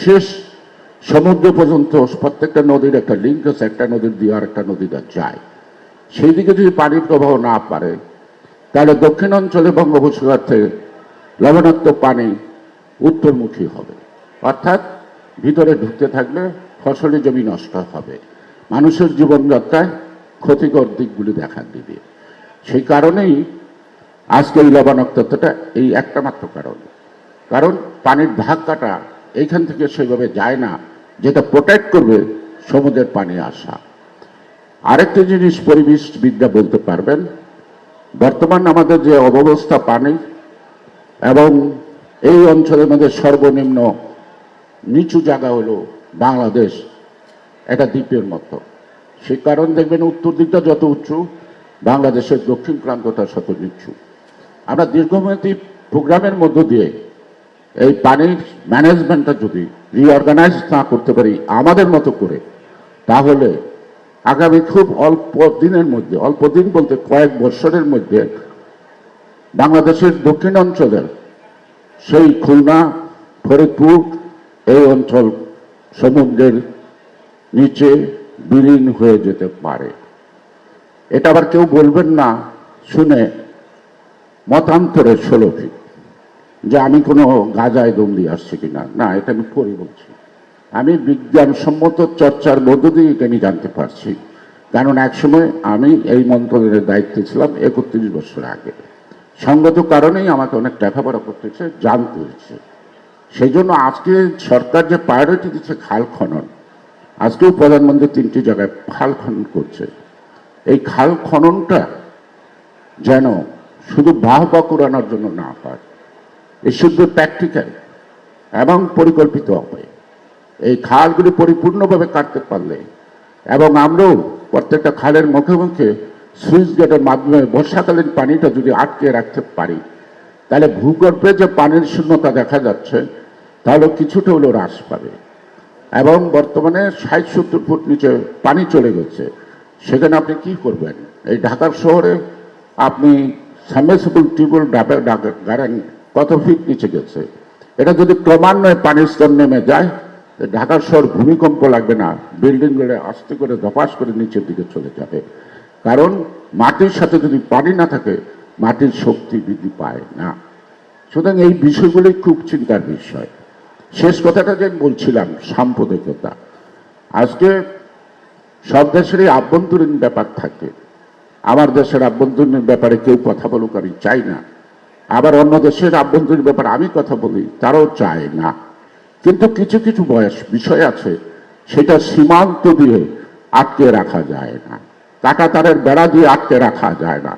শেষ সমুদ্র পর্যন্ত প্রত্যেকটা নদীর একটা লিঙ্ক আছে, একটা নদীর দিয়ে আর একটা নদীটা যায়। সেই দিকে যদি পানির প্রবাহ না পারে, তাহলে দক্ষিণ অঞ্চলে বঙ্গোপসাগর থেকে লবণাক্ত পানি উত্তরমুখী হবে, অর্থাৎ ভিতরে ঢুকতে থাকলে ফসলি জমি নষ্ট হবে, মানুষের জীবনযাত্রায় ক্ষতিকর দিকগুলি দেখা দিবে। সেই কারণেই আজকে এই লবণাক্ততা এই একটা মাত্র কারণ পানির ধাক্কাটা এইখান থেকে সেভাবে যায় না যেটা প্রোটেক্ট করবে সমুদ্রের পানি আসা। আরেকটি জিনিস পরিবেশবিদরা বলতে পারবেন, বর্তমান আমাদের যে অবস্থা পানি এবং এই অঞ্চলের মধ্যে সর্বনিম্ন নিচু জায়গা হলো বাংলাদেশ, এটা দ্বীপের মতো। সেই কারণ দেখবেন উত্তর দিকটা যত উঁচু, বাংলাদেশের দক্ষিণ প্রান্তটা তত নিচু। আমরা দীর্ঘমেয়াদী প্রোগ্রামের মধ্য দিয়ে এই পানির ম্যানেজমেন্টটা যদি রিঅর্গানাইজ না করতে পারি আমাদের মতো করে, তাহলে আগামী খুব অল্প দিন বলতে কয়েক বছরের মধ্যে বাংলাদেশের দক্ষিণ অঞ্চলের সেই খুলনা, ফরিদপুর এই অঞ্চল সমুদ্রের নিচে বিলীন হয়ে যেতে পারে। এটা আবার কেউ বলবেন না শুনে মতান্তরের 16 ফিট, যে আমি কোনো গাজায় দম দিয়ে আসছি কিনা, না, এটা আমি পরে বলছি। আমি বিজ্ঞানসম্মত চর্চার মধ্য দিয়ে এটা আমি জানতে পারছি, কারণ একসময় আমি এই মন্ত্রণালয়ের দায়িত্বে ছিলাম 31 বছর আগে। সঙ্গত কারণেই আমাকে অনেক লেখাপড়া করতে হচ্ছে, জানতে হচ্ছে। সেই জন্য আজকে সরকার যে প্রায়োরিটি দিচ্ছে খাল খনন, আজকেও প্রধানমন্ত্রী 3টি জায়গায় খাল খনন করছে। এই খাল খননটা যেন শুধু বাহবা কুড়ানোর জন্য না হয়, এই শুদ্ধ প্র্যাকটিক্যাল এবং পরিকল্পিত হবে। এই খালগুলি পরিপূর্ণভাবে কাটতে পারলে এবং আমরাও প্রত্যেকটা খালের মুখে মুখে সুইচ গেটের মাধ্যমে বর্ষাকালীন পানিটা যদি আটকে রাখতে পারি, তাহলে ভূগর্ভে যে পানির শূন্যতা দেখা যাচ্ছে তাহলে কিছুটা হলেও হ্রাস পাবে। এবং বর্তমানে 60-70 ফুট নিচে পানি চলে গেছে, সেখানে আপনি কি করবেন? এই ঢাকার শহরে আপনি সাবমার্সিবল টিউবওয়েল গাড়েন কত ফিট নিচে গেছে। এটা যদি ক্রমান্বয়ে পানির স্তর নেমে যায়, ঢাকার শহর ভূমিকম্প লাগবে না, বিল্ডিংগুলো আস্তে করে ধপাস করে নিচের দিকে চলে যাবে। কারণ মাটির সাথে যদি পানি না থাকে, মাটির শক্তি বৃদ্ধি পায় না। সুতরাং এই বিষয়গুলি খুব চিন্তার বিষয়। শেষ কথাটা যে বলছিলাম, সাম্প্রদায়িকতা। আজকে সব দেশেরই আভ্যন্তরীণ ব্যাপার থাকে। আমার দেশের আভ্যন্তরীণ ব্যাপারে কেউ কথা বলুক আমি চাই না, আবার অন্য দেশের আভ্যন্তরীণ ব্যাপারে আমি কথা বলি, তারাও চায় না। কিন্তু কিছু কিছু বিষয় আছে, সেটা সীমান্ত দিয়ে আটকে রাখা যায় না, কাঁটাতারের বেড়া দিয়ে আটকে রাখা যায় না।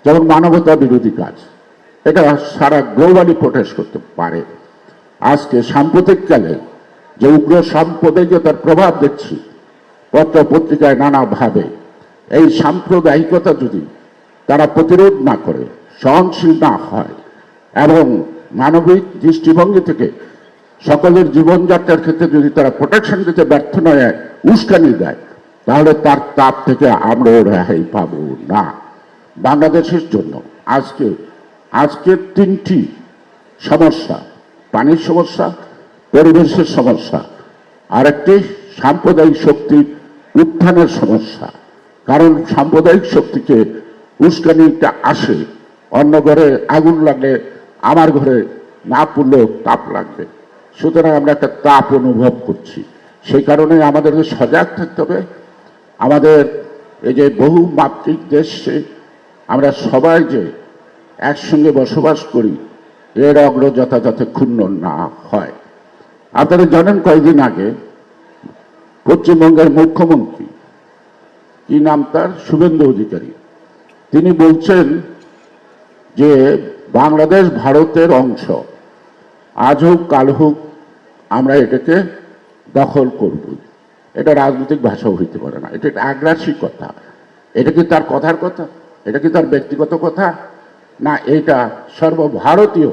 যেমন মানবতা বিরোধী কাজ, এটা সারা গ্লোবালি প্রোটেস্ট করতে পারে। আজকে সাম্প্রতিককালে যে উগ্র সাম্প্রদায়িকতার প্রভাব দেখছি পত্র পত্রিকায় নানাভাবে, এই সাম্প্রদায়িকতা যদি তারা প্রতিরোধ না করে, সহনশীল না হয় এবং মানবিক দৃষ্টিভঙ্গি থেকে সকলের জীবনযাত্রার ক্ষেত্রে যদি তারা প্রোটেকশন দিতে ব্যর্থ নয়, উস্কানি দেয়, তাহলে তার তাপ থেকে আমরা রেহাই পাব না। বাংলাদেশের জন্য আজকে 3টি সমস্যা, পানির সমস্যা, পরিবেশের সমস্যা, আরেকটি সাম্প্রদায়িক শক্তির উত্থানের সমস্যা। কারণ সাম্প্রদায়িক শক্তিকে উস্কানিটা আসে, অন্য ঘরে আগুন লাগলে আমার ঘরে না পড়লেও তাপ লাগবে। সুতরাং আমরা একটা তাপ অনুভব করছি। সেই কারণে আমাদের সজাগ থাকতে হবে। আমাদের এই যে বহুমাত্রিক দেশে আমরা সবাই যে একসঙ্গে বসবাস করি, এর অগ্রযাত্রা যাতে ক্ষুণ্ণ না হয়। আপনারা জানেন কয়েকদিন আগে পশ্চিমবঙ্গের মুখ্যমন্ত্রী, কি নাম তার, শুভেন্দু অধিকারী, তিনি বলছেন যে বাংলাদেশ ভারতের অংশ, আজ হোক কাল হোক আমরা এটাকে দখল করব। এটা রাজনৈতিক ভাষাও হইতে পারে না, এটা আগ্রাসী কথা। এটা কি তার কথার কথা? এটা কি তার ব্যক্তিগত কথা? না, এটা সর্বভারতীয়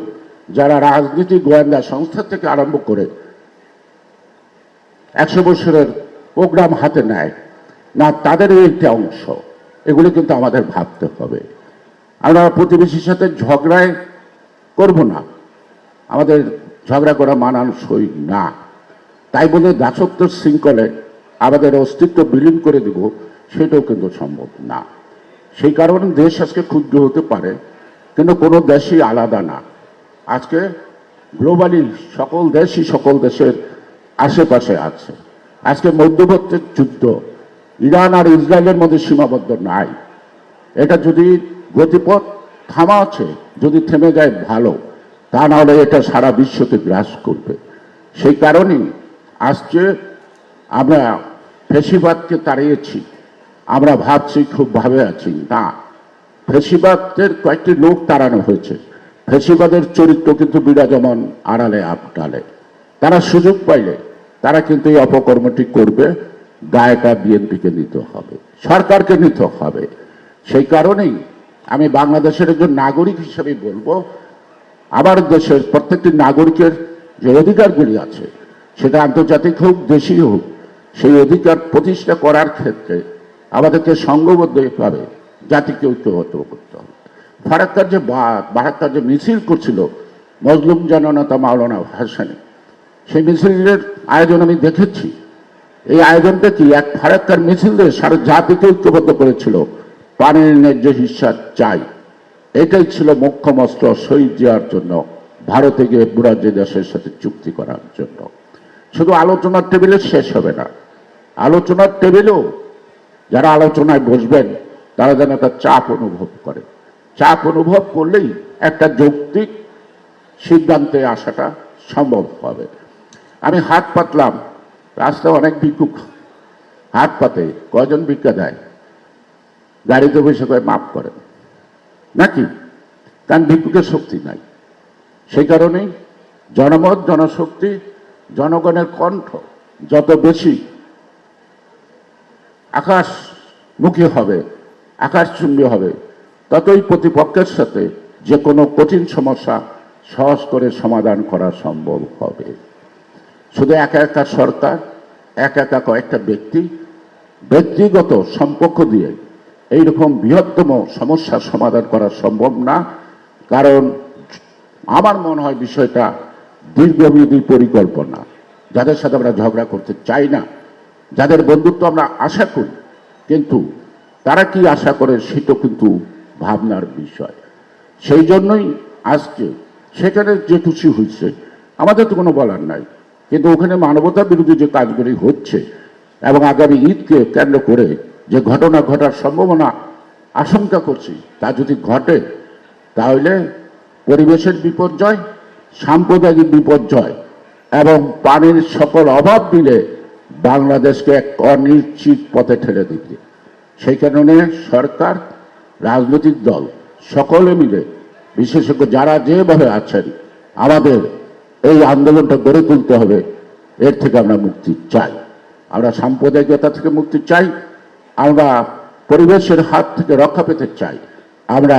যারা রাজনীতি গোয়েন্দা সংস্থা থেকে আরম্ভ করে 100 বছরের প্রোগ্রাম হাতে নেয় না, তাদের একটা অংশ। এগুলো কিন্তু আমাদের ভাবতে হবে। আমরা প্রতিবেশীর সাথে ঝগড়ায় করব না, আমাদের ঝগড়া করা মানানসই না। তাই বলে দাসত্বের শৃঙ্খলে আমাদের অস্তিত্ব বিলীন করে দেব, সেটাও কিন্তু সম্ভব না। সেই কারণে দেশ আজকে ক্ষুদ্র হতে পারে, কিন্তু কোনো দেশই আলাদা না। আজকে গ্লোবালি সকল দেশই সকল দেশের আশেপাশে আছে। আজকে মধ্যবর্তী যুদ্ধ ইরান আর ইসরায়েলের মধ্যে সীমাবদ্ধ নাই। এটা যদি গতিপথ থামা আছে, যদি থেমে যায় ভালো, তা নাহলে এটা সারা বিশ্বকে গ্রাস করবে। সেই কারণেই আজকে আমরা ফেসিবাদকে তাড়িয়েছি, আমরা ভাবছি খুব ভাবে আছি না। ফেসিবাদের কয়েকটি লোক তাড়ানো হয়েছে, ফেসিবাদের চরিত্র কিন্তু বিরাজমান আড়ালে আবডালে। তারা সুযোগ পাইলে তারা কিন্তু এই অপকর্মটি করবে, দায়টা বিএনপিকে নিতে হবে, সরকারকে নিতে হবে। সেই কারণেই আমি বাংলাদেশের একজন নাগরিক হিসেবে বলবো, আমার দেশের প্রত্যেকটি নাগরিকের যে অধিকারগুলি আছে, সেটা আন্তর্জাতিক হোক দেশীয় হোক, সেই অধিকার প্রতিষ্ঠা করার ক্ষেত্রে আমাদেরকে সংঘবদ্ধভাবে জাতিকে ঐক্যবদ্ধ করতে হবে। ফারাক্কার যে মিছিল করছিল মজলুম জননেতা মাওলানা ভাসানী, সেই মিছিলের আয়োজন আমি দেখেছি। এই আয়োজনটা কি এক ফারাক্কার মিছিল দিয়ে সারা জাতিকে ঐক্যবদ্ধ করেছিল, পানির ন্যায্য হিস্সা চাই, এটাই ছিল মুখ্য অস্ত্র শহীদ জিয়ার জন্য, ভারতে গিয়ে বুড়াজি দেশের সাথে চুক্তি করার জন্য। শুধু আলোচনার টেবিলে শেষ হবে না, আলোচনার টেবিলেও যারা আলোচনায় বসবেন তারা যেন একটা চাপ অনুভব করে। চাপ অনুভব করলেই একটা যৌক্তিক সিদ্ধান্তে আসাটা সম্ভব হবে। আমি হাত পাতলাম, রাস্তায় অনেক ভিক্ষুক হাত পাতে, কয়জন ভিক্ষা দেয়? গাড়িতে বসে করে মাপ করেন নাকি? কারণ ভিক্ষুকের শক্তি নাই। সেই কারণেই জনমত, জনশক্তি, জনগণের কণ্ঠ যত বেশি আকাশমুখী হবে, আকাশচুম্বী হবে, ততই প্রতিপক্ষের সাথে যে কোনো কঠিন সমস্যা সহজ করে সমাধান করা সম্ভব হবে। শুধু একা একা সরকার, একা একা কয়েকটা ব্যক্তিগত সম্পর্ক দিয়ে এইরকম বৃহত্তম সমস্যার সমাধান করা সম্ভব না। কারণ আমার মনে হয় বিষয়টা দীর্ঘমেয়াদী পরিকল্পনা। যাদের সাথে আমরা ঝগড়া করতে চাই না, যাদের বন্ধুত্ব আমরা আশা করি, কিন্তু তারা কি আশা করে সেটা কিন্তু ভাবনার বিষয়। সেই জন্যই আজকে সেখানে যে খুশি হয়েছে আমাদের তো কোনো বলার নাই, কিন্তু ওখানে মানবতা বিরোধী যে কাজগুলি হচ্ছে এবং আগামী ঈদকে কেন্দ্র করে যে ঘটনা ঘটার সম্ভাবনা আশঙ্কা করছি, তা যদি ঘটে তাহলে পরিবেশের বিপর্যয়, সাম্প্রদায়িক বিপর্যয় এবং পানির সকল অভাব মিলে বাংলাদেশকে এক অনিশ্চিত পথে ঠেলে দিতে। সেই কারণে সরকার, রাজনৈতিক দল সকলে মিলে, বিশেষজ্ঞ যারা যেভাবে আছেন, আমাদের এই আন্দোলনটা গড়ে তুলতে হবে। এর থেকে আমরা মুক্তি চাই, আমরা সাম্প্রদায়িকতা থেকে মুক্তি চাই, আমরা পরিবেশের হাত থেকে রক্ষা পেতে চাই, আমরা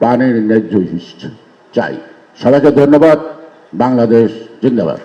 পানির ন্যায্য হিস্সা চাই। সবাইকে ধন্যবাদ। বাংলাদেশ জিন্দাবাদ।